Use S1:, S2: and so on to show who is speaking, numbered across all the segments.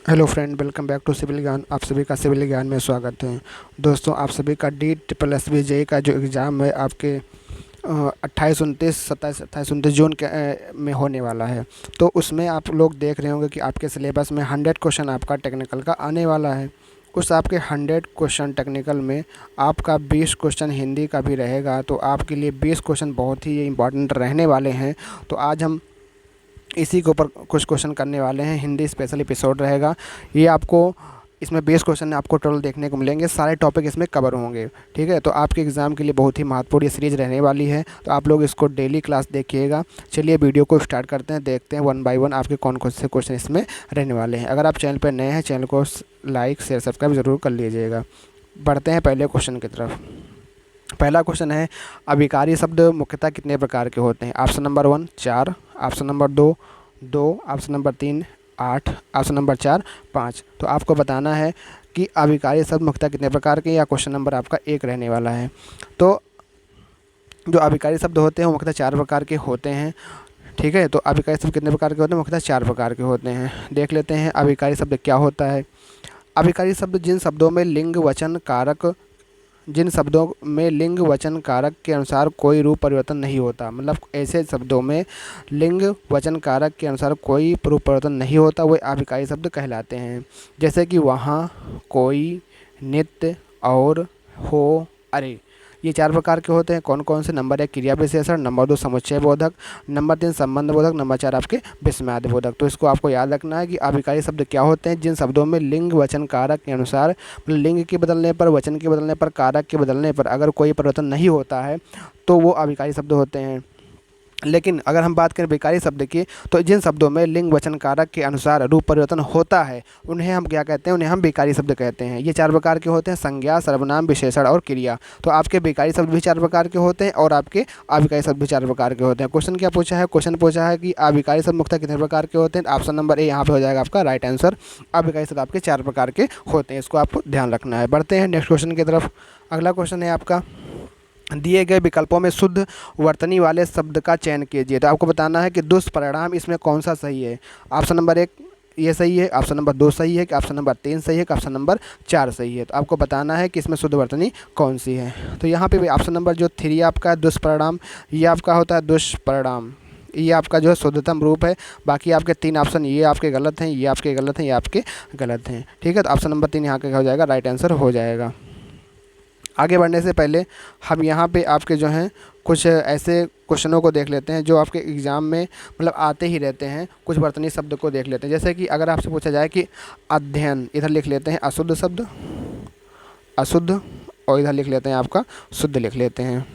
S1: Hello friend, welcome back to civil Gyan. आप सभी का सिविल ज्ञान में स्वागत है। दोस्तों, आप सभी का DSSB का जो एग्ज़ाम है आपके 28 29 27 28 29 जून के में होने वाला है। तो उसमें आप लोग देख रहे होंगे कि आपके सिलेबस में 100 क्वेश्चन आपका टेक्निकल का आने वाला है। उस आपके 100 क्वेश्चन टेक्निकल में आपका 20 क्वेश्चन हिंदी का भी रहेगा। तो आपके लिए 20 क्वेश्चन बहुत ही इंपॉर्टेंट रहने वाले हैं। तो आज हम इसी के ऊपर कुछ क्वेश्चन करने वाले हैं। हिंदी स्पेशल एपिसोड रहेगा। ये आपको इसमें 20 क्वेश्चन आपको टोटल देखने को मिलेंगे। सारे टॉपिक इसमें कवर होंगे। ठीक है, तो आपके एग्ज़ाम के लिए बहुत ही महत्वपूर्ण ये सीरीज़ रहने वाली है। तो आप लोग इसको डेली क्लास देखिएगा। चलिए वीडियो को स्टार्ट करते हैं, देखते हैं 1 बाय 1 आपके कौन कौन से क्वेश्चन इसमें रहने वाले हैं। अगर आप चैनल पर नए हैं, चैनल को लाइक शेयर सब्सक्राइब ज़रूर कर लीजिएगा। बढ़ते हैं पहले क्वेश्चन की तरफ। पहला क्वेश्चन है, अभिकारी शब्द मुख्यतः कितने प्रकार के होते हैं? Option number 1 4, option number 2 2, option number 3 8, option number 4 5। तो आपको बताना है कि अभिकारी शब्द मुख्यतः कितने प्रकार के, या क्वेश्चन नंबर आपका 1 रहने वाला है। तो जो अभिकारी शब्द होते हैं वो मुख्यतः 4 प्रकार के होते हैं। ठीक है, तो अभिकारी शब्द कितने प्रकार के होते हैं? मुख्यतः 4 प्रकार के होते हैं। देख लेते हैं अभिकारी शब्द क्या होता है। अभिकारी शब्द जिन शब्दों में लिंग वचन कारक के अनुसार कोई रूप परिवर्तन नहीं होता, मतलब ऐसे शब्दों में लिंग वचन कारक के अनुसार कोई रूप परिवर्तन नहीं होता, वे अभिकारी शब्द कहलाते हैं। जैसे कि वहाँ, कोई, नित्य, और, हो, अरे। ये 4 प्रकार के होते हैं। कौन कौन से? नंबर 1 क्रिया विशेषण, नंबर 2 समुच्चय बोधक, नंबर 3 संबंध बोधक, नंबर 4 आपके विस्मयादि बोधक। तो इसको आपको याद रखना है कि अभिकारी शब्द क्या होते हैं? जिन शब्दों में लिंग वचन कारक के अनुसार, लिंग के बदलने पर, वचन के बदलने पर, कारक के बदलने पर अगर कोई परिवर्तन नहीं होता है तो वो अभिकारी शब्द होते हैं। लेकिन अगर हम बात करें विकारी शब्द की, तो जिन शब्दों में लिंग वचन कारक के अनुसार रूप परिवर्तन होता है उन्हें हम क्या कहते हैं? उन्हें हम विकारी शब्द कहते हैं। ये 4 प्रकार के होते हैं, संज्ञा, सर्वनाम, विशेषण और क्रिया। तो आपके विकारी शब्द भी 4 प्रकार के होते हैं और आपके अविकारी शब्द भी 4 प्रकार के होते हैं। क्वेश्चन क्या पूछा है? क्वेश्चन पूछा है कि अविकारी शब्द मुख्यतः कितने प्रकार के होते हैं? ऑप्शन नंबर ए यहाँ पे हो जाएगा आपका राइट आंसर। अविकारी शब्द आपके 4 प्रकार के होते हैं, इसको आपको ध्यान रखना है। बढ़ते हैं नेक्स्ट क्वेश्चन की तरफ। अगला क्वेश्चन है आपका, दिए गए विकल्पों में शुद्ध वर्तनी वाले शब्द का चयन कीजिए। तो आपको बताना है कि दुष्परिणाम इसमें कौन सा सही है। ऑप्शन नंबर 1 ये सही है, ऑप्शन नंबर 2 सही है, कि ऑप्शन नंबर 3 सही है, कि ऑप्शन नंबर 4 सही है। तो आपको बताना है कि इसमें शुद्ध वर्तनी कौन सी है। तो यहाँ पे भी ऑप्शन नंबर जो 3 आपका दुष्परिणाम, ये आपका होता है दुष्परिणाम। ये आपका जो है शुद्धतम रूप है। बाकी आपके 3 ऑप्शन ये आपके गलत हैं, ये आपके गलत हैं, ये आपके गलत हैं। ठीक है, तो ऑप्शन नंबर 3 यहाँ का हो जाएगा राइट आंसर हो जाएगा। आगे बढ़ने से पहले हम यहाँ पे आपके जो हैं कुछ ऐसे क्वेश्चनों को देख लेते हैं जो आपके एग्ज़ाम में मतलब आते ही रहते हैं। कुछ वर्तनी शब्द को देख लेते हैं। जैसे कि अगर आपसे पूछा जाए कि अध्ययन, इधर लिख लेते हैं अशुद्ध शब्द, अशुद्ध, और इधर लिख लेते हैं आपका शुद्ध लिख लेते हैं।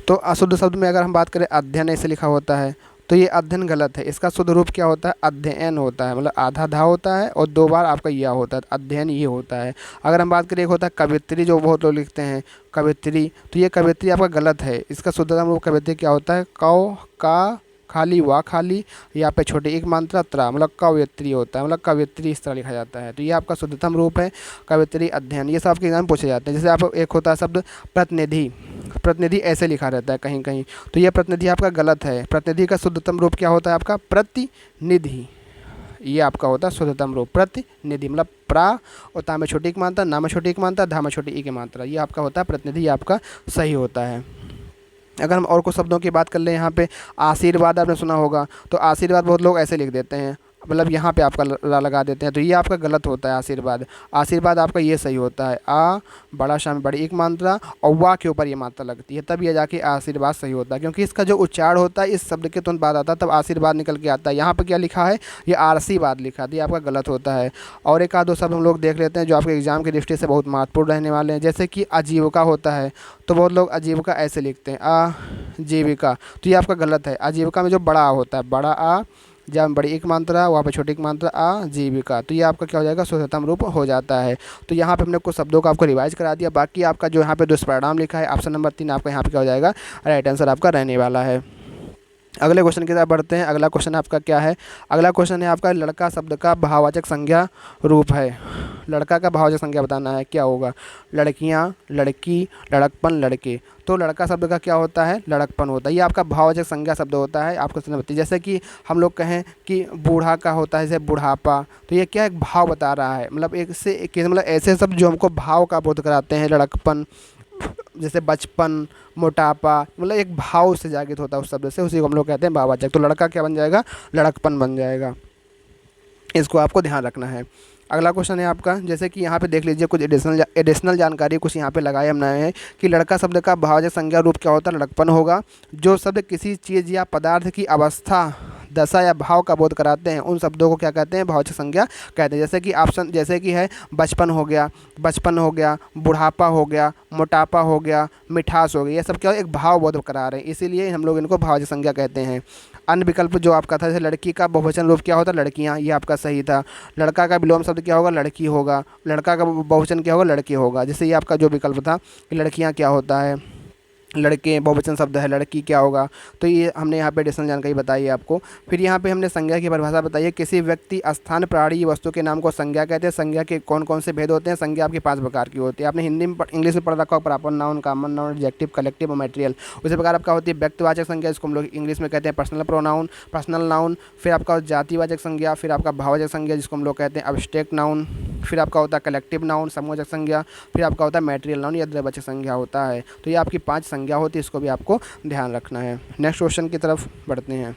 S1: तो अशुद्ध शब्द में अगर हम बात करें अध्ययन ऐसे लिखा होता है, तो ये अध्ययन गलत है। इसका शुद्ध रूप क्या होता है? अध्ययन होता है, मतलब आधा धा होता है और 2 बार आपका यह होता है, अध्ययन ये होता है। अगर हम बात करें एक होता है कवित्री, जो बहुत लोग लिखते हैं कवित्री, तो ये कवित्री आपका गलत है। इसका शुद्धतम रूप कवित्री क्या होता है? कौ, का खाली, वा खाली, यहाँ पे छोटी एक मात्रा त्रा, मतलब कवित्री होता है, मतलब कवित्री इस तरह लिखा जाता है। तो ये आपका शुद्धतम रूप है कवित्री अध्ययन। ये सब आपके एग्जाम में पूछे जाते हैं। जैसे आप एक होता है शब्द प्रतिनिधि, प्रतिनिधि ऐसे लिखा रहता है कहीं कहीं, तो ये प्रतिनिधि आपका गलत है। प्रतिनिधि का शुद्धतम रूप क्या होता है आपका? प्रतिनिधि। ये आपका होता है शुद्धतम रूप प्रतिनिधि, मतलब प्रा और ता में छोटी एक मात्रा, ना में छोटी एक मात्रा, धा में छोटी एक मात्रा, ये आपका होता है प्रतिनिधि, ये आपका सही होता है। अगर हम और कुछ शब्दों की बात कर लें, यहाँ पे आशीर्वाद आपने सुना होगा, तो आशीर्वाद बहुत लोग ऐसे लिख देते हैं, मतलब यहाँ पे आपका ला लगा देते हैं, तो ये आपका गलत होता है। आशीर्वाद, आशीर्वाद आपका ये सही होता है। आ बड़ा शाम बड़ी एक मात्रा और वाह के ऊपर ये मात्रा लगती है, तब ये जाके आशीर्वाद सही होता है, क्योंकि इसका जो उच्चारण होता है इस शब्द के तुरंत बाद आता है, तब आशीर्वाद निकल के आता है। यहाँ पर क्या लिखा है? ये आरसीवाद लिखा है, ये आपका गलत होता है। और एक आध दो शब्द हम लोग देख लेते हैं जो आपके एग्जाम की दृष्टि से बहुत महत्वपूर्ण रहने वाले हैं। जैसे कि आजीविका होता है, तो बहुत लोग आजीविका ऐसे लिखते हैं आजीविका, तो ये आपका गलत है। आजीविका में जो बड़ा आ होता है, बड़ा आ, जब बड़ी एक मात्रा वहाँ पे छोटी एक मात्रा आजीविका, तो ये आपका क्या हो जाएगा? शुद्धतम रूप हो जाता है। तो यहाँ पे हमने कुछ शब्दों को आपको रिवाइज करा दिया। बाकी आपका जो यहाँ पे दुष्परिणाम लिखा है ऑप्शन नंबर 3 आपका यहाँ पे क्या हो जाएगा? राइट आंसर आपका रहने वाला है। अगले क्वेश्चन की तरफ बढ़ते हैं। अगला क्वेश्चन आपका क्या है? अगला क्वेश्चन है आपका लड़का शब्द का भाववाचक संज्ञा रूप है। लड़का का भाववाचक संज्ञा बताना है, क्या होगा? लड़कियाँ, लड़की, लड़कपन, लड़के। तो लड़का शब्द का क्या होता है? लड़कपन होता है। ये आपका भाववाचक संज्ञा शब्द होता है। आपको समझ बताइए, जैसे कि हम लोग कहें कि बूढ़ा का होता है जैसे बुढ़ापा, तो ये क्या एक भाव बता रहा है, मतलब एक से एक मतलब ऐसे शब्द जो हमको भाव का बोध कराते हैं। लड़कपन, जैसे बचपन, मोटापा, मतलब एक भाव से जागृत होता है उस शब्द से, उसी को हम लोग कहते हैं भाववाचक। तो लड़का क्या बन जाएगा? लड़कपन बन जाएगा। इसको आपको ध्यान रखना है। अगला क्वेश्चन है आपका, जैसे कि यहाँ पे देख लीजिए कुछ एडिशनल जानकारी कुछ यहाँ पे लगाए हमने हैं कि लड़का शब्द का भाववाचक संज्ञा रूप क्या होता है? लड़कपन होगा। जो शब्द किसी चीज़ या पदार्थ की अवस्था, दशा या भाव का बोध कराते हैं उन शब्दों को क्या कहते हैं? भाववाचक संज्ञा कहते हैं। जैसे कि ऑप्शन जैसे कि है बचपन हो गया, बुढ़ापा हो गया, मोटापा हो गया, मिठास हो गई, ये सब क्या एक भाव बोध करा रहे हैं, इसीलिए हम लोग इनको भाववाचक संज्ञा कहते हैं। अन्य विकल्प जो आपका था, जैसे लड़की का बहुवचन रूप क्या होता है? लड़कियां, ये आपका सही था। लड़का का विलोम शब्द क्या होगा? लड़की होगा। लड़का का बहुवचन क्या होगा? लड़के होगा। जैसे ये आपका जो विकल्प था कि लड़कियां क्या होता है? लड़के, बहुवचन शब्द है, लड़की क्या होगा? तो ये हमने यहाँ पे एडिशनल जानकारी बताई है आपको। फिर यहाँ पे हमने संज्ञा की परिभाषा बताई है। किसी व्यक्ति, स्थान, प्राणी या वस्तु के नाम को संज्ञा कहते हैं। संज्ञा के कौन कौन से भेद होते हैं? संज्ञा आपकी 5 प्रकार की होती है। आपने हिंदी में इंग्लिश में पढ़ रखा होगा, proper noun, common noun, adjective, collective और मटेरियल। उसी प्रकार आपका होती है व्यक्तिवाचक संज्ञा, जिसको हम लोग इंग्लिश में कहते हैं पर्सनल प्रोनाउन, पर्सनल नाउन। फिर आपका जातिवाचक संज्ञा, फिर आपका भाववाचक संज्ञा, जिसको हम लोग कहते हैं अब्स्ट्रैक्ट नाउन। फिर आपका होता है कलेक्टिव नाउन, समूहवाचक संज्ञा। फिर आपका होता है मटेरियल नाउन या द्रव्यवाचक संज्ञा होता है। तो ये आपकी 5 संज्ञा होती है, इसको भी आपको ध्यान रखना है। नेक्स्ट क्वेश्चन की तरफ बढ़ते हैं।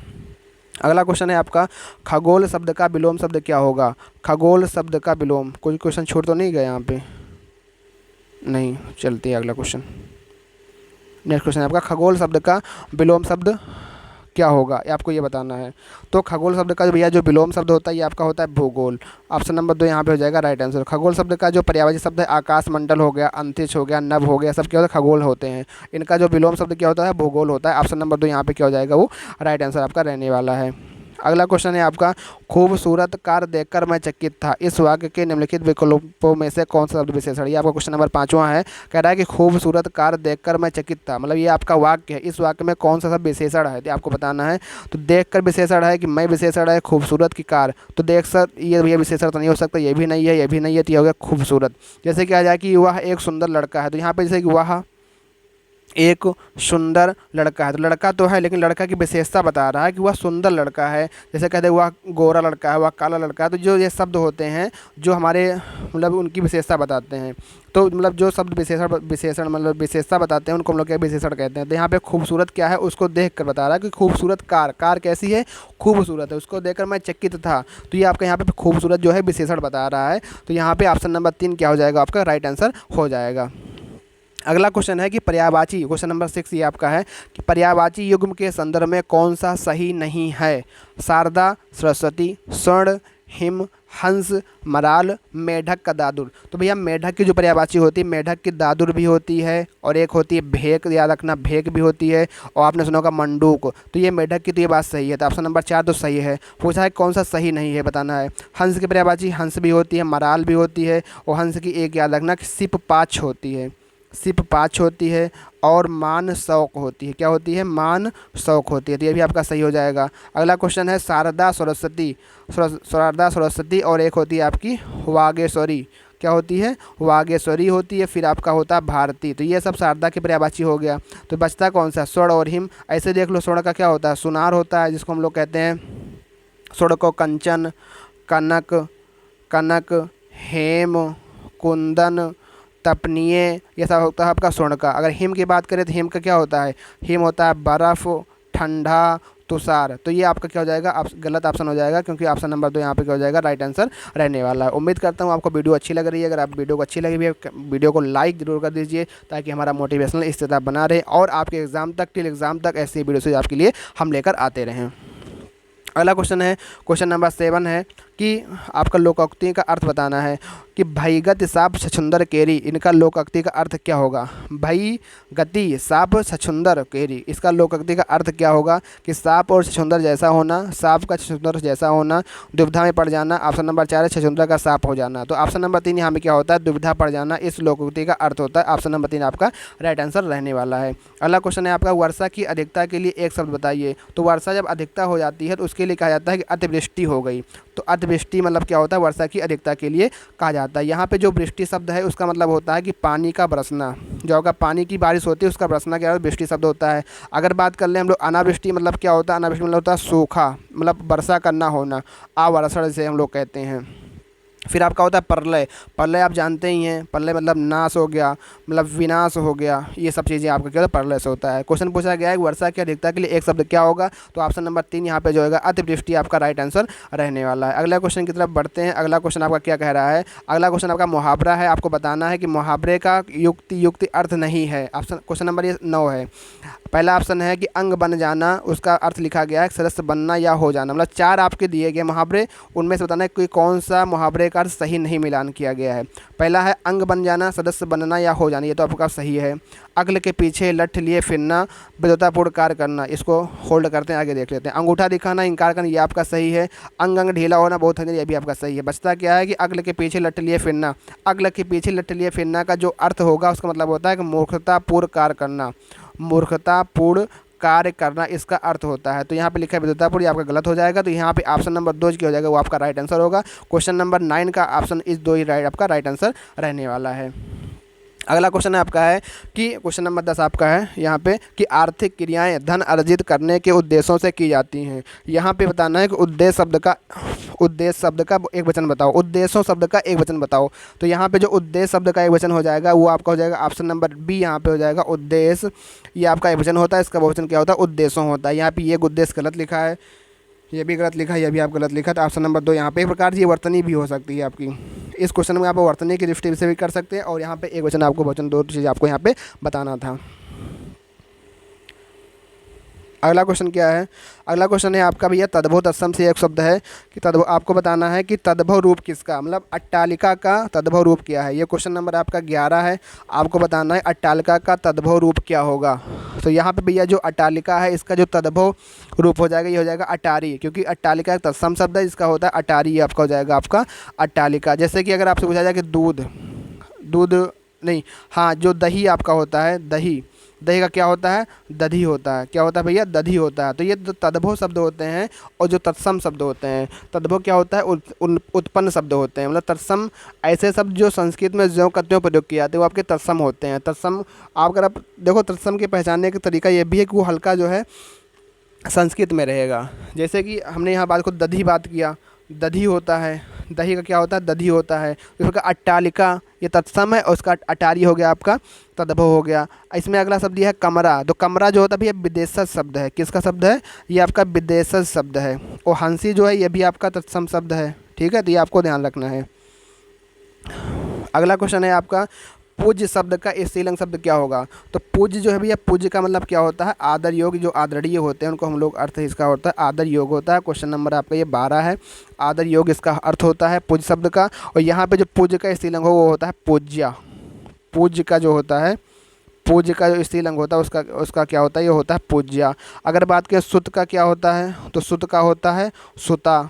S1: अगला क्वेश्चन है आपका खगोल शब्द का विलोम शब्द क्या होगा? खगोल शब्द का विलोम, कोई क्वेश्चन छूट तो नहीं गया यहाँ पे? नहीं, चलते हैं अगला क्वेश्चन। नेक्स्ट क्वेश्चन है आपका खगोल शब्द का विलोम शब्द क्या होगा, ये आपको ये बताना है। तो खगोल शब्द का भैया जो विलोम शब्द होता है ये आपका होता है भूगोल। ऑप्शन नंबर 2 यहाँ पे हो जाएगा राइट आंसर। खगोल शब्द का जो पर्यायवाची शब्द है आकाश मंडल हो गया, अंतरिक्ष हो गया, नभ हो गया, सब क्या होता है? खगोल होते हैं। इनका जो विलोम शब्द क्या होता है? भूगोल होता है। ऑप्शन नंबर 2 यहाँ पे क्या हो जाएगा? वो राइट आंसर आपका रहने वाला है। अगला क्वेश्चन है आपका खूबसूरत कार देखकर मैं चकित था, इस वाक्य के निम्नलिखित विकल्पों में से कौन सा शब्द विशेषण? ये आपका क्वेश्चन नंबर 5वां है। कह रहा है कि खूबसूरत कार देखकर मैं चकित था, मतलब ये आपका वाक्य है, इस वाक्य में कौन सा शब्द विशेषण है? तो आपको बताना है। तो देखकर विशेषण है कि मैं विशेषण है, खूबसूरत की कार, तो देख सर ये विशेषण तो नहीं हो सकता, ये भी नहीं है, ये भी नहीं है, तो ये हो गया खूबसूरत। जैसे कि आ जाए कि वह एक सुंदर लड़का है, तो यहाँ पे जैसे कि वह एक सुंदर लड़का है, तो लड़का तो है लेकिन लड़का की विशेषता बता रहा है कि वह सुंदर लड़का है। जैसे कहते हैं वह गोरा लड़का है, वह काला लड़का है, तो जो ये शब्द होते हैं जो हमारे मतलब उनकी विशेषता बताते हैं। तो मतलब जो शब्द विशेषण मतलब विशेषता बताते हैं उनको हम लोग क्या विशेषण कहते हैं। तो यहाँ पे खूबसूरत क्या है उसको देख कर बता रहा है कि खूबसूरत कार कैसी है? खूबसूरत है, उसको देखकर मैं चकित था। तो ये आपका यहाँ पे खूबसूरत जो है विशेषण बता रहा है। तो यहाँ पे ऑप्शन नंबर 3 क्या हो जाएगा? आपका राइट आंसर हो जाएगा। अगला क्वेश्चन है कि पर्यायवाची, क्वेश्चन नंबर 6 ये आपका है कि पर्यायवाची युग्म के संदर्भ में कौन सा सही नहीं है? शारदा, सरस्वती, स्वर्ण, हिम, हंस, मराल, मेढक का दादुर। तो भैया मेढक की जो पर्यायवाची होती है, मेढक की दादुर भी होती है और एक होती है भेक, याद रखना भेक भी होती है, और आपने सुना होगा मंडूक। तो ये मेढक की तो ये बात सही है, तो ऑप्शन नंबर 4 तो सही है। पूछा है कौन सा सही नहीं है, बताना है। हंस की पर्यायवाची हंस भी होती है, मराल भी होती है, और हंस की एक याद रखना कि सिप पाँच होती है, सिप पाँच होती है, और मान शौक होती है। क्या होती है? मान शौक होती है। तो ये भी आपका सही हो जाएगा। अगला क्वेश्चन है शारदा सरस्वती, शारदा सरस्वती और एक होती है आपकी वागेश्वरी। क्या होती है? वागेश्वरी होती है। फिर आपका होता है भारती। तो ये सब शारदा की पर्यायवाची हो गया। तो बचता कौन सा? स्वर्ण और हिम। ऐसे देख लो, स्वर्ण का क्या होता है? सुनार होता है, जिसको हम लोग कहते हैं स्वर्ण को कंचन, कनक, कनक, हेम, कुंदन, तपनीय, ये सब होता है आपका स्वर्ण का। अगर हिम की बात करें तो हिम का क्या होता है? हिम होता है बर्फ़, ठंडा, तुषार। तो ये आपका क्या हो जाएगा? आप गलत ऑप्शन हो जाएगा, क्योंकि ऑप्शन नंबर 2 यहाँ पे क्या हो जाएगा? राइट आंसर रहने वाला है। उम्मीद करता हूँ आपको वीडियो अच्छी लग रही है। अगर आप वीडियो को अच्छी लगी है वीडियो को लाइक जरूर कर दीजिए, ताकि हमारा मोटिवेशनल इस तरह बना रहे और आपके एग्जाम तक टिल एग्जाम तक ऐसी वीडियो से आपके लिए हम लेकर आते रहें। अगला क्वेश्चन है, क्वेश्चन नंबर 7 है कि आपका लोकोक्ति का अर्थ बताना है कि भईगत साप छछूंदर केरी, इनका लोकोक्ति का अर्थ क्या होगा। भई गति साप छछूंदर केरी, इसका लोकोक्ति का अर्थ क्या होगा कि सांप और छछूंदर जैसा होना, सांप का छछूंदर जैसा होना, दुविधा में पड़ जाना। ऑप्शन नंबर 4 है छछूंदर का सांप हो जाना। तो ऑप्शन नंबर 3 यहाँ पे क्या होता है, दुविधा पड़ जाना, इस लोकोक्ति का अर्थ होता है। ऑप्शन नंबर 3 आपका राइट आंसर रहने वाला है। अगला क्वेश्चन है आपका, वर्षा की अधिकता के लिए एक शब्द बताइए। तो वर्षा जब अधिकता हो जाती है तो उसके लिए कहा जाता है कि अतिवृष्टि हो गई। तो अतिवृष्टि मतलब क्या होता है, वर्षा की अधिकता के लिए कहा जाता है। यहाँ पे जो वृष्टि शब्द है उसका मतलब होता है कि पानी का बरसना, जो आपका पानी की बारिश होती है उसका बरसना क्या है, वृष्टि शब्द होता है। अगर बात कर लें हम लोग अनावृष्टि मतलब क्या होता है, अनावृष्टि मतलब होता है सूखा, मतलब वर्षा करना होना, अवर्षण से हम लोग कहते हैं। फिर आपका होता है प्रलय। प्रलय आप जानते ही हैं, प्रलय मतलब नाश हो गया, मतलब विनाश हो गया, ये सब चीज़ें आपका क्या होता है, प्रलय से होता है। क्वेश्चन पूछा गया है वर्षा की अधिकता के लिए एक शब्द क्या होगा। तो ऑप्शन नंबर 3 यहाँ पे जो होगा अतिवृष्टि आपका राइट आंसर रहने वाला है। अगला क्वेश्चन की तरफ बढ़ते हैं। अगला क्वेश्चन आपका क्या कह रहा है, अगला क्वेश्चन आपका मुहावरा है। आपको बताना है कि मुहावरे का युक्ति अर्थ नहीं है। ऑप्शन क्वेश्चन नंबर ये 9 है। पहला ऑप्शन है कि अंग बन जाना, उसका अर्थ लिखा गया है सदस्य बनना या हो जाना। मतलब 4 आपके दिए गए मुहावरे, उनमें से बताना है कि कौन सा मुहावरे का अर्थ सही नहीं मिलान किया गया है। पहला है अंग बन जाना, सदस्य बनना या हो जाना, ये तो आपका सही है। अगले के पीछे लठ लिए फिरना, विद्वतापूर्ण कार्य करना, इसको होल्ड करते हैं, आगे देख लेते हैं। अंगूठा दिखाना, इनकार करना, ये आपका सही है। अंग अंग ढीला होना, बहुत है, ये भी आपका सही है। बचता क्या है कि अगले के पीछे लठ लिए फिरना। अगले के पीछे लठ लिए फिरना का जो अर्थ होगा उसका मतलब होता है कि मूर्खतापूर्ण कार्य करना, मूर्खतापूर्ण कार्य करना इसका अर्थ होता है। तो यहाँ पे लिखा है विद्वतापूर्ण, ये आपका गलत हो जाएगा। तो यहाँ पे ऑप्शन नंबर 2 जो हो जाएगा वो आपका राइट आंसर होगा। क्वेश्चन नंबर 9 का ऑप्शन इस 2 ही राइट आपका राइट आंसर रहने वाला है। अगला क्वेश्चन है आपका है कि क्वेश्चन नंबर 10 आपका है यहाँ पे कि आर्थिक क्रियाएं धन अर्जित करने के उद्देश्यों से की जाती हैं। यहाँ पे बताना है कि उद्देश्य शब्द का एक वचन बताओ, उद्देश्यों शब्द का एक वचन बताओ। तो यहाँ पे जो उद्देश्य शब्द का एक वचन हो जाएगा वो आपका हो जाएगा ऑप्शन नंबर बी, यहाँ पे हो जाएगा उद्देश्य। ये आपका एक वचन होता है, इसका बहुवचन क्या होता है, उद्देश्यों होता है। यहाँ पे ये उद्देश्य गलत लिखा है, ये भी गलत लिखा है, ये भी आप गलत लिखा। तो ऑप्शन नंबर 2 यहाँ पे एक प्रकार से ये वर्तनी भी हो सकती है आपकी। इस क्वेश्चन में आप वर्तनी की दृष्टि से भी कर सकते हैं और यहाँ पे एक वचन आपको वचन 2 चीज़ आपको यहाँ पे बताना था। अगला क्वेश्चन क्या है, अगला क्वेश्चन है आपका भैया तद्भव तत्सम से एक शब्द है कि तद्भव, आपको बताना है कि तद्भव रूप किसका, मतलब अट्टालिका का तद्भव रूप क्या है। ये क्वेश्चन नंबर आपका 11 है। आपको बताना है अट्टालिका का तद्भव रूप क्या होगा। तो यहाँ पे भैया जो अट्टालिका है इसका जो तद्भव रूप हो जाएगा ये हो जाएगा अटारी, क्योंकि अट्टालिका एक तत्सम शब्द है, इसका होता है अटारी, ये आपका हो जाएगा आपका अट्टालिका। जैसे कि अगर आपसे पूछा जाए कि दूध नहीं, हाँ, जो दही आपका होता है, दही का क्या होता है, दधी होता है। क्या होता है भैया, दधी होता है। तो ये तद्भव शब्द होते हैं। और जो तत्सम शब्द होते हैं, तद्भव क्या होता है, उत्पन्न शब्द होते हैं। मतलब तत्सम ऐसे शब्द जो संस्कृत में ज्यों का त्यों प्रयोग किए जाते हैं वो आपके तत्सम होते हैं। तत्सम अगर आप देखो, तत्सम के पहचानने का तरीका ये भी है कि वो हल्का जो है संस्कृत में रहेगा। जैसे कि हमने यहाँ बात को दधी बात किया, दधी होता है, दही का क्या होता है, दधी होता है। उसका अट्टालिका ये तत्सम है और उसका अटारी हो गया आपका तद्भव हो गया। इसमें अगला शब्द ये है कमरा। तो कमरा जो होता है भैया विदेशज शब्द है। किसका शब्द है, ये आपका विदेशज शब्द है। और हंसी जो है ये भी आपका तत्सम शब्द है। ठीक है, तो ये आपको ध्यान रखना है। अगला क्वेश्चन है आपका पूज्य शब्द का स्त्रीलिंग शब्द क्या होगा। तो पूज्य जो है भैया, पूज्य का मतलब क्या होता है, आदर योग, जो आदरणीय होते हैं उनको हम लोग अर्थ इसका होता है आदर योग होता है। क्वेश्चन नंबर आपका ये 12 है। आदर योग इसका अर्थ होता है पूज्य शब्द का। और यहाँ पे जो पूज्य का स्त्रीलिंग हो वो होता है पूज्या। पूज्य का जो होता है, पूज्य का जो स्त्रीलिंग होता है उसका क्या होता है, ये होता है पूज्या। अगर बात करें सुत का क्या होता है, तो सुत का होता है सुता।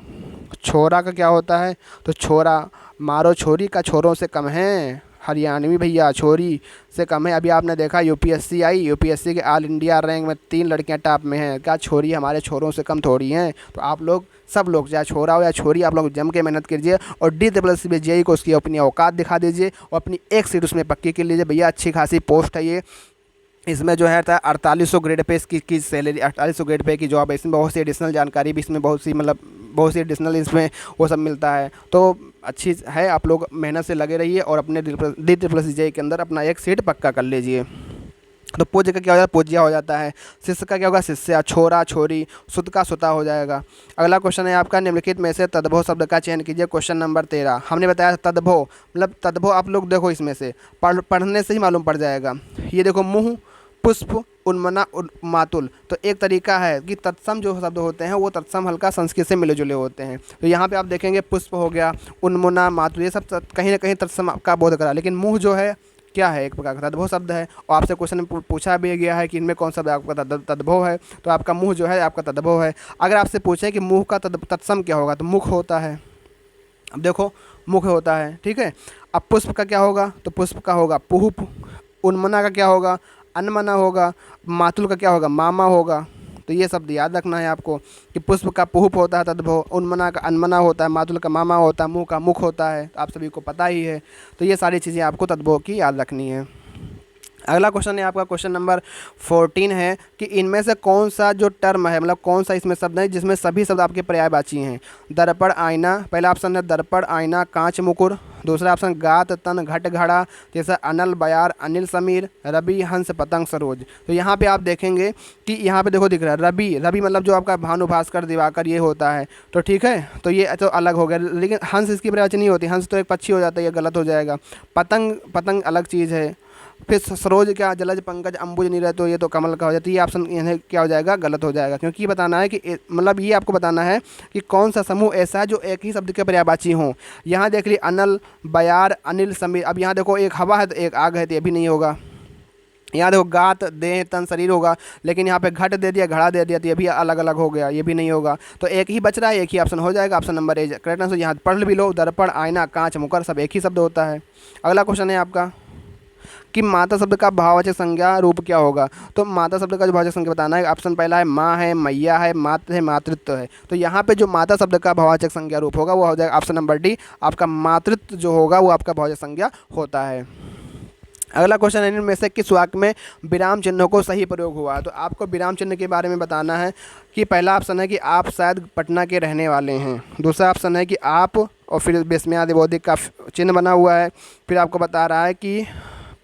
S1: छोरा का क्या होता है, तो छोरा। मारो छोरी का छोरों से कम है, हरियाणवी भैया, छोरी से कम है। अभी आपने देखा यूपीएससी आई, यूपीएससी के ऑल इंडिया रैंक में 3 लड़कियां टॉप में हैं। क्या छोरी हमारे छोरों से कम थोड़ी हैं। तो आप लोग सब लोग, चाहे छोरा हो या छोरी, आप लोग जम के मेहनत कीजिए और DSSC में जेईई को उसकी अपनी औकात दिखा दीजिए और अपनी एक सीट उसमें पक्की कर लीजिए भैया। अच्छी खासी पोस्ट है ये। इसमें जो है 4800 ग्रेड पे इसकी सैलरी, 4800 ग्रेड पे की जॉब है। इसमें बहुत सी एडिशनल जानकारी भी, इसमें बहुत सी एडिशनल इसमें वो सब मिलता है। तो अच्छी है, आप लोग मेहनत से लगे रहिए और अपने DSSC जेईई के अंदर अपना एक सीट पक्का कर लीजिए। तो पूज्य का क्या हो जाता है, पूज्या हो जाता है। शिष्य का क्या होगा, शिष्या। छोरा छोरी। सुत का सुता हो जाएगा। अगला क्वेश्चन है आपका निम्नलिखित में से तद्भव शब्द का चयन कीजिए। क्वेश्चन नंबर 13 हमने बताया तद्भव, मतलब तद्भव आप लोग देखो इसमें से पढ़ने से ही मालूम पड़ जाएगा। ये देखो मुँह, पुष्प, उन्मना, मातुल। तो एक तरीका है कि तत्सम जो शब्द होते हैं वो तत्सम हल्का संस्कृत से मिले जुले होते हैं। तो यहाँ पे आप देखेंगे पुष्प हो गया, उन्मुना, मातुल, ये सब कहीं ना कहीं तत्सम का बोध करा। लेकिन मुँह जो है क्या है, एक प्रकार का तद्भव शब्द है। और आपसे क्वेश्चन में पूछा भी गया है कि इनमें कौन सा शब्द आपका तद्भव है, तो आपका मुँह जो है आपका तद्भव है। अगर आपसे पूछें कि मुँह का तत्सम क्या होगा, तो मुख होता है। अब देखो मुख होता है, ठीक है। अब पुष्प का क्या होगा, तो पुष्प का होगा पुहुप। उन्मना का क्या होगा, अनमना होगा। मातुल का क्या होगा, मामा होगा। तो ये शब्द याद रखना है आपको कि पुष्प का पुहुप होता है तद्भव, उन्मना का अनमना होता है, मातुल का मामा होता है, मुँह का मुख होता है। तो आप सभी को पता ही है। तो ये सारी चीज़ें आपको तद्भव की याद रखनी है। अगला क्वेश्चन है आपका क्वेश्चन नंबर 14 है कि इनमें से कौन सा जो टर्म है, मतलब कौन सा इसमें शब्द है जिसमें सभी शब्द आपके पर्यायवाची हैं। दर्पण, आईना, पहला ऑप्शन है दर्पण, आईना, कांच, मुकुर। दूसरा ऑप्शन गात, तन, घट, घड़ा। तीसरा अनल, बयार, अनिल, समीर, रवि, हंस, पतंग, सरोज। तो यहाँ पे आप देखेंगे कि यहाँ पे देखो दिख रहा है रवि। रवि मतलब जो आपका भानु, भास्कर, दिवाकर ये होता है। तो ठीक है, तो ये तो अलग हो गया। लेकिन हंस इसकी पर्यायवाची नहीं होती, हंस तो एक पक्षी हो जाता है, ये गलत हो जाएगा। पतंग, पतंग अलग चीज़ है। फिर सरोज क्या, जलज, पंकज, अंबुज, नीरज, तो ये तो कमल का हो जाता है। ये ऑप्शन इन्हें क्या हो जाएगा, गलत हो जाएगा। क्योंकि ये बताना है कि मतलब ये आपको बताना है कि कौन सा समूह ऐसा है जो एक ही शब्द के पर्यायवाची हों। यहाँ देख ली अनल, बयार, अनिल, समीर। अब यहाँ देखो एक हवा है तो एक आग है, तो ये भी नहीं होगा। यहाँ देखो गात, देह, तन, शरीर होगा। लेकिन यहाँ पे घट दे दिया, घड़ा दे दिया, तो ये भी अलग अलग हो गया, ये भी नहीं होगा। तो एक ही बच रहा है, एक ही ऑप्शन हो जाएगा। Option number A correct answer. यहाँ पढ़ भी लो, दर्पण, आईना, कांच, मुकर सब एक ही शब्द होता है। अगला क्वेश्चन है आपका कि माता शब्द का भाववाचक संज्ञा रूप क्या होगा। तो माता शब्द का जो भाववाचक संज्ञा बताना है, ऑप्शन पहला है माँ है, मैया है, मातृ है, मातृत्व है। तो यहाँ पे जो माता शब्द का भाववाचक संज्ञा रूप होगा वो हो जाएगा ऑप्शन नंबर डी, आपका मातृत्व जो होगा वो आपका भाववाचक संज्ञा होता है। अगला क्वेश्चन है इनमें से किस वाक्य में विराम चिन्हों को सही प्रयोग हुआ है। तो आपको विराम चिन्ह के बारे में बताना है कि पहला ऑप्शन है कि आप शायद पटना के रहने वाले हैं। दूसरा ऑप्शन है कि आप, और फिर विस्मयादि बोधिक का चिन्ह बना हुआ है। फिर आपको बता रहा है कि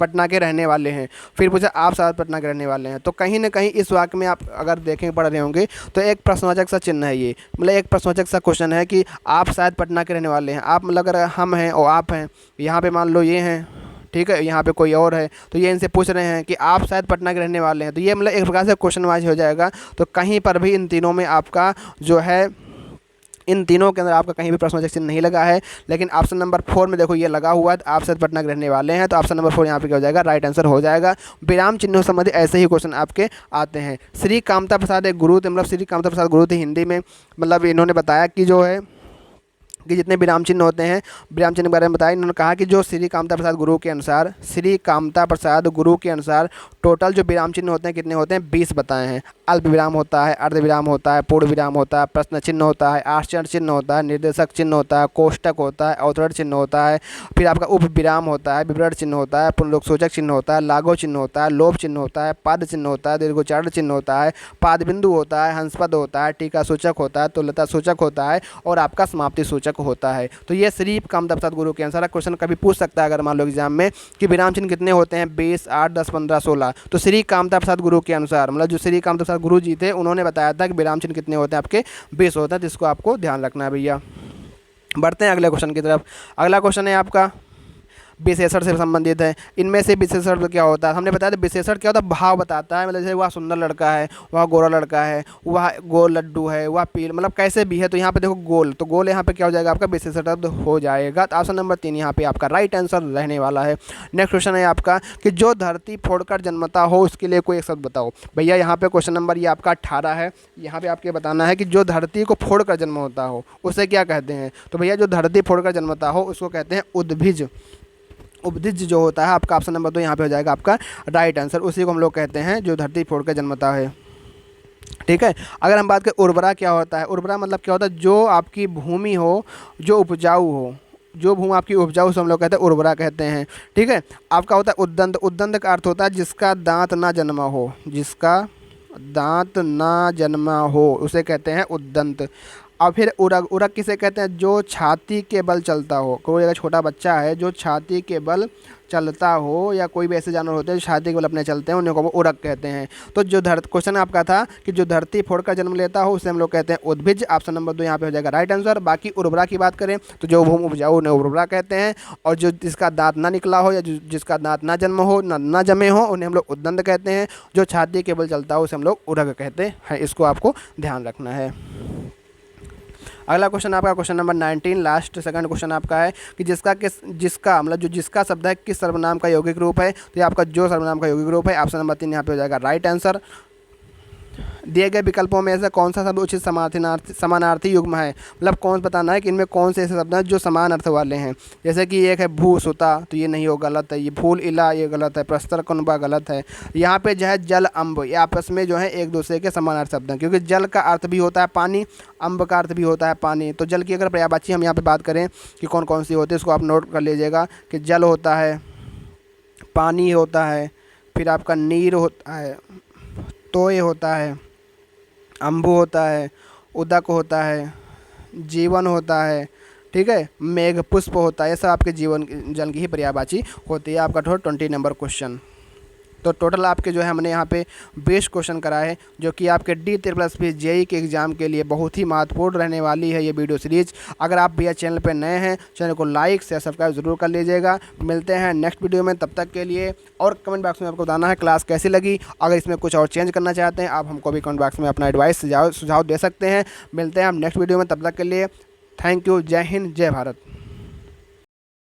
S1: पटना के रहने वाले हैं। फिर पूछा आप शायद पटना के रहने वाले हैं। तो कहीं ना कहीं इस वाक्य में आप अगर देखें पढ़ रहे होंगे तो एक प्रश्नवाचक सा चिन्ह है ये, मतलब एक प्रश्नवाचक सा क्वेश्चन है कि आप शायद पटना के रहने वाले हैं। आप मतलब अगर हम हैं और आप हैं, यहाँ पे मान लो ये हैं, ठीक है, यहाँ पे कोई और है, तो ये इनसे पूछ रहे हैं कि आप शायद पटना के रहने वाले हैं। तो ये मतलब एक प्रकार से क्वेश्चन वाइज हो जाएगा। तो कहीं पर भी इन तीनों में आपका जो है, इन तीनों के अंदर आपका कहीं भी प्रश्नवाचक चिन्ह नहीं लगा है। लेकिन ऑप्शन नंबर 4 में देखो ये लगा हुआ है, तो आप शायद पटना के रहने वाले हैं। तो ऑप्शन नंबर 4 यहाँ पे क्या हो जाएगा, राइट आंसर हो जाएगा। विराम चिन्हों संबंधित ऐसे ही क्वेश्चन आपके आते हैं। श्री कामता प्रसाद एक गुरु थे, मतलब श्री कामता प्रसाद गुरु थे हिंदी में। मतलब इन्होंने बताया कि जो है कि जितने विराम चिन्ह होते हैं, विराम चिन्ह के बारे में बताया। इन्होंने कहा कि जो श्री कामता प्रसाद गुरु के अनुसार, श्री कामता प्रसाद गुरु के अनुसार टोटल जो विराम चिन्ह होते हैं कितने होते हैं, 20 बताए हैं। अल्प विराम होता है, अर्ध विराम होता है, पूर्ण विराम होता है, प्रश्न चिन्ह होता है, आश्चर्य चिन्ह होता है, निर्देशक चिन्ह होता है, कोष्टक होता है, अवतरण चिन्ह होता है। फिर आपका उप विराम होता है, विवरण चिन्ह होता है, पुनरुक्तसूचक चिन्ह होता है, लागो चिन्ह होता है, लोभ चिन्ह होता है, पाद चिन्ह होता है, दीर्घोच्चारण चिन्ह होता है, पाद बिंदु होता है, हंसपद होता है, टीका सूचक होता है, तुल्यता सूचक होता है, और आपका समाप्ति सूचक होता है। तो ये श्री कामता प्रसाद गुरु के अनुसार क्वेश्चन कभी पूछ सकता है अगर मान लो एग्जाम में कि विराम चिन्ह कितने होते हैं, 20, 8, 10, 15, 16। तो श्री कामता प्रसाद गुरु के अनुसार, मतलब जो श्री कामता प्रसाद गुरु जी थे उन्होंने बताया था कि विराम चिन्ह कितने होते हैं, आपके 20 होता है। तो इसको आपको ध्यान रखना है भैया। बढ़ते हैं अगले क्वेश्चन की तरफ। अगला क्वेश्चन है आपका विशेषण से संबंधित है। इनमें से विशेषण क्या होता है, हमने बताया था विशेषण क्या होता है, भाव बताता है। मतलब जैसे वह सुंदर लड़का है, वह गोरा लड़का है, वह गोल लड्डू है, वह पील, मतलब कैसे भी है। तो यहाँ पे देखो गोल, तो गोल यहाँ पे क्या हो जाएगा, आपका विशेषण शब्द हो जाएगा। तो ऑप्शन नंबर 3 यहाँ पे आपका राइट आंसर रहने वाला है। नेक्स्ट क्वेश्चन है आपका कि जो धरती फोड़कर जन्मता हो उसके लिए कोई एक शब्द बताओ। भैया यहाँ पे क्वेश्चन नंबर ये आपका 18 है। यहाँ पे आपके बताना है कि जो धरती को फोड़कर जन्म होता हो उसे क्या कहते हैं। तो भैया जो धरती फोड़कर जन्मता हो उसको कहते हैं उद्भिज। उपदिज जो होता है आपका ऑप्शन नंबर 2 यहाँ पे हो जाएगा आपका राइट आंसर। उसी को हम लोग कहते हैं जो धरती फोड़ कर जन्मता है, ठीक है। अगर हम बात करें उर्वरा क्या होता है, उर्वरा मतलब क्या होता है, जो आपकी भूमि हो जो उपजाऊ हो, जो भूमि आपकी उपजाऊ से हम लोग कहते हैं उर्वरा कहते हैं, ठीक है। आपका होता है उद्दंत। उद्दंत का अर्थ होता है जिसका दांत ना जन्मा हो, जिसका दांत ना जन्मा हो उसे कहते हैं उद्दंत। और फिर उरग, उरग किसे कहते हैं? जो छाती के बल चलता हो। कोई अगर छोटा बच्चा है जो छाती के बल चलता हो, या कोई भी ऐसे जानवर होते हैं जो छाती के बल अपने चलते हैं, उन्हें को वो उरग कहते हैं। तो जो क्वेश्चन आपका था कि जो धरती फोड़कर जन्म लेता हो उसे हम लोग कहते हैं उद्भिज। ऑप्शन नंबर 2 यहाँ पे हो जाएगा राइट आंसर। बाकी उर्वरा की बात करें तो जो भूमि उपजाऊ उन्हें उर्वरा कहते हैं, और जो जिसका दांत ना निकला हो या जिसका दांत ना जन्म हो ना जमे हो उन्हें हम लोग उद्दंड कहते हैं। जो छाती के बल चलता हो उसे हम लोग उरग कहते हैं। इसको आपको ध्यान रखना है। अगला क्वेश्चन आपका question number 19, last second question आपका है कि जिसका मतलब जो जिसका शब्द है किस सर्वनाम का यौगिक रूप है? तो ये आपका जो सर्वनाम का यौगिक रूप है। ऑप्शन नंबर 3 यहाँ पे हो जाएगा राइट आंसर। दिए गए विकल्पों में से कौन सा शब्द उचित समानार्थी युग्म है? मतलब कौन बताना है कि इनमें कौन से ऐसे शब्द हैं जो समान अर्थ वाले हैं। जैसे कि एक है भू सुता, तो ये नहीं हो, गलत है। ये फूल इला, ये गलत है। प्रस्तर कुनबा, गलत है। यहाँ पे जो है जल अम्ब, ये आपस में जो है एक दूसरे के समानार्थी शब्द हैं, क्योंकि जल का अर्थ भी होता है पानी, अम्ब का अर्थ भी होता है पानी। तो जल की अगर पर्यायवाची हम यहाँ पे बात करें कि कौन कौन सी होती है, इसको आप नोट कर लीजिएगा कि जल होता है, पानी होता है, फिर आपका नीर होता है, तोय होता है, अम्बु होता है, उदक होता है, जीवन होता है, ठीक है, मेघ पुष्प होता है। ये सब आपके जीवन जल की ही पर्यायवाची होती है। आपका टोटल 20 नंबर क्वेश्चन। तो टोटल आपके जो है हमने यहाँ पे 20 क्वेश्चन कराए हैं, जो कि आपके D++ जेई के एग्ज़ाम के लिए बहुत ही महत्वपूर्ण रहने वाली है ये वीडियो सीरीज। अगर आप भैया चैनल पे नए हैं, चैनल को लाइक शेयर सब्सक्राइब ज़रूर कर लीजिएगा। मिलते हैं नेक्स्ट वीडियो में, तब तक के लिए। और कमेंट बॉक्स में आपको बताना है क्लास कैसी लगी। अगर इसमें कुछ और चेंज करना चाहते हैं आप हमको भी कमेंट बॉक्स में अपना एडवाइस सुझाव दे सकते हैं। मिलते हैं हम नेक्स्ट वीडियो में, तब तक के लिए थैंक यू। जय हिंद, जय भारत।